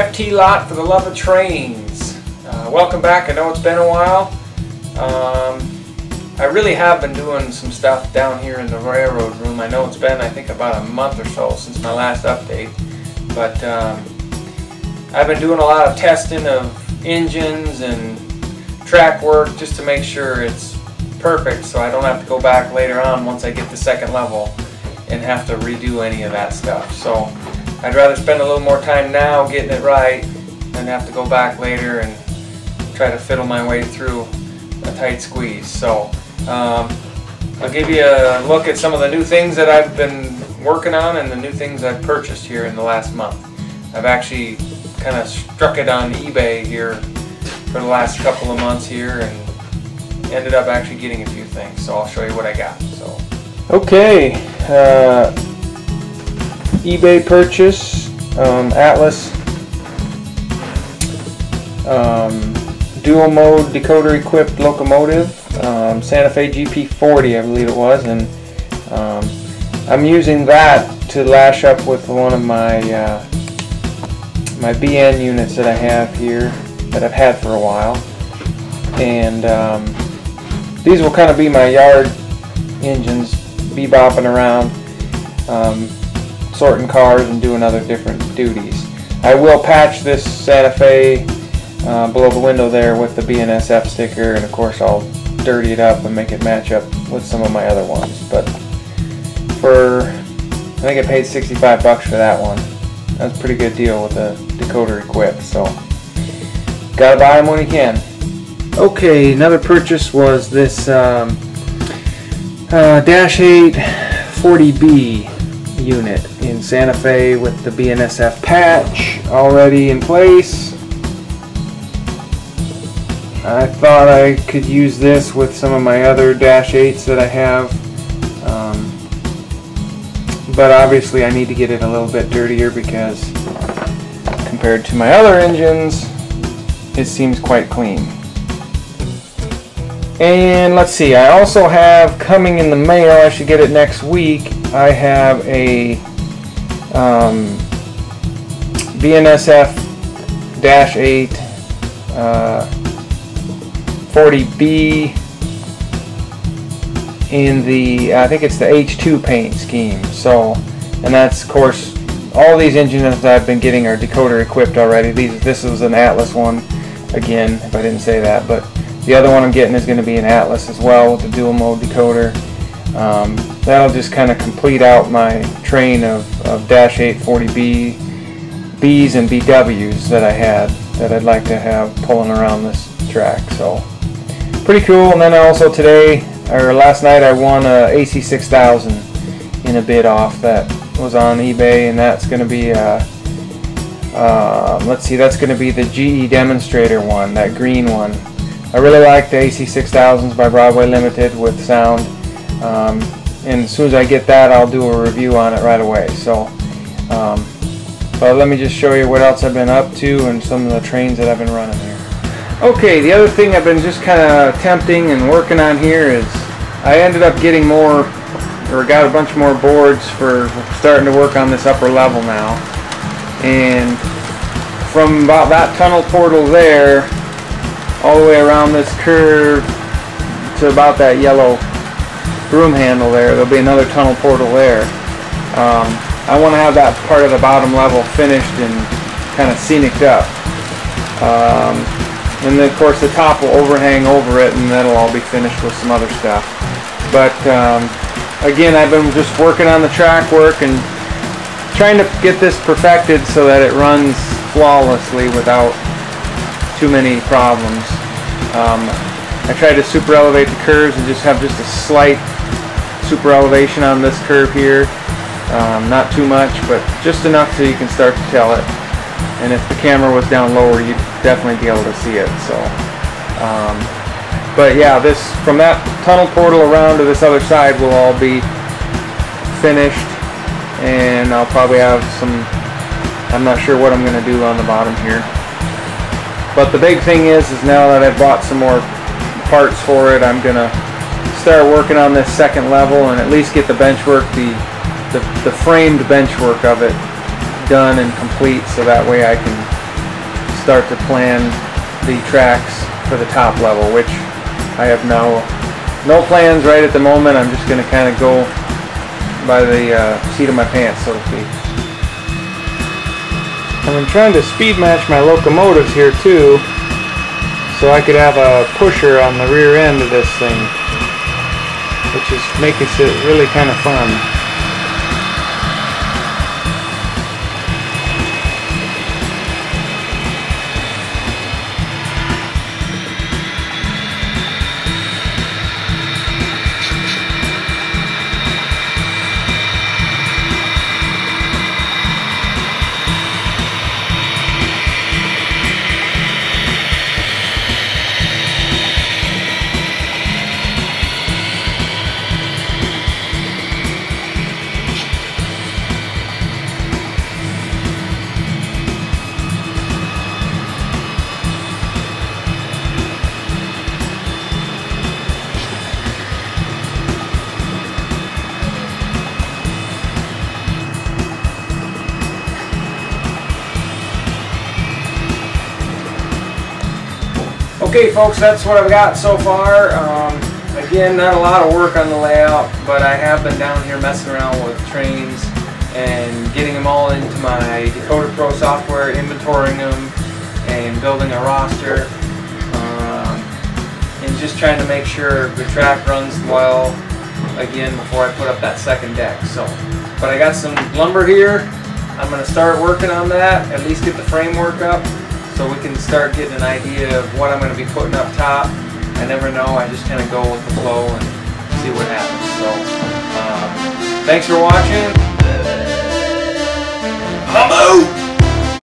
FT Lot for the love of trains. Welcome back. I know it's been a while. I really have been doing some stuff down here in the railroad room. I know it's been, I think, about a month or so since my last update, but I've been doing a lot of testing of engines and track work just to make sure it's perfect, so I don't have to go back later on once I get to second level and have to redo any of that stuff. So I'd rather spend a little more time now getting it right than have to go back later and try to fiddle my way through a tight squeeze. So I'll give you a look at some of the new things that I've been working on and the new things I've purchased here in the last month. I've actually kind of struck it on eBay here for the last couple of months here and ended up actually getting a few things. So I'll show you what I got. So okay, eBay purchase, Atlas dual mode decoder equipped locomotive, Santa Fe GP40 I believe it was, and I'm using that to lash up with one of my my BN units that I have here that I've had for a while, and these will kind of be my yard engines, bebopping around, sorting cars and doing other different duties. I will patch this Santa Fe below the window there with the BNSF sticker, and of course I'll dirty it up and make it match up with some of my other ones. But for, I think I paid 65 bucks for that one. That's a pretty good deal with the decoder equipped, so gotta buy them when you can. Okay, another purchase was this Dash 8 40B unit in Santa Fe with the BNSF patch already in place. I thought I could use this with some of my other Dash 8s that I have, but obviously I need to get it a little bit dirtier because compared to my other engines it seems quite clean. And let's see, I also have coming in the mail, I should get it next week, I have a BNSF Dash 8 40B in the, I think it's the H2 paint scheme. So, and that's of course, all these engines that I've been getting are decoder equipped already. This was an Atlas one, again, if I didn't say that, but the other one I'm getting is going to be an Atlas as well with the dual mode decoder. That'll just kind of complete out my train of Dash 8 40B, Bs and BWs that I had that I'd like to have pulling around this track. So pretty cool. And then also today, or last night, I won a AC6000 in a bid off that was on eBay, and that's going to be let's see, that's going to be the GE Demonstrator one, that green one. I really like the AC6000s by Broadway Limited with sound, and as soon as I get that, I'll do a review on it right away. So but let me just show you what else I've been up to and some of the trains that I've been running here. Okay, the other thing I've been just kind of attempting and working on here is I ended up getting more, or got a bunch more boards for starting to work on this upper level now. And from about that tunnel portal there all the way around this curve to about that yellow broom handle there'll be another tunnel portal there. I want to have that part of the bottom level finished and kind of scenicked up. And then of course the top will overhang over it, and that'll all be finished with some other stuff. But again, I've been just working on the track work and trying to get this perfected so that it runs flawlessly without too many problems. I tried to super elevate the curves and just have just a slight super elevation on this curve here. Not too much, but just enough so you can start to tell it. And if the camera was down lower, you'd definitely be able to see it. So, but yeah, this from that tunnel portal around to this other side will all be finished, and I'll probably have some. I'm not sure what I'm going to do on the bottom here. But the big thing is now that I've bought some more parts for it, I'm going to start working on this second level and at least get the bench work, the framed bench work of it done and complete, so that way I can start to plan the tracks for the top level, which I have no plans right at the moment. I'm just going to kind of go by the seat of my pants, so to speak. I'm trying to speed match my locomotives here too, so I could have a pusher on the rear end of this thing, which is making it really kind of fun. Okay folks, that's what I've got so far. Again, not a lot of work on the layout, but I have been down here messing around with trains and getting them all into my Dakota Pro software, inventorying them and building a roster, and just trying to make sure the track runs well again before I put up that second deck. But I got some lumber here. I'm going to start working on that, at least get the framework up, so we can start getting an idea of what I'm going to be putting up top. I never know, I just kind of go with the flow and see what happens. So, thanks for watching.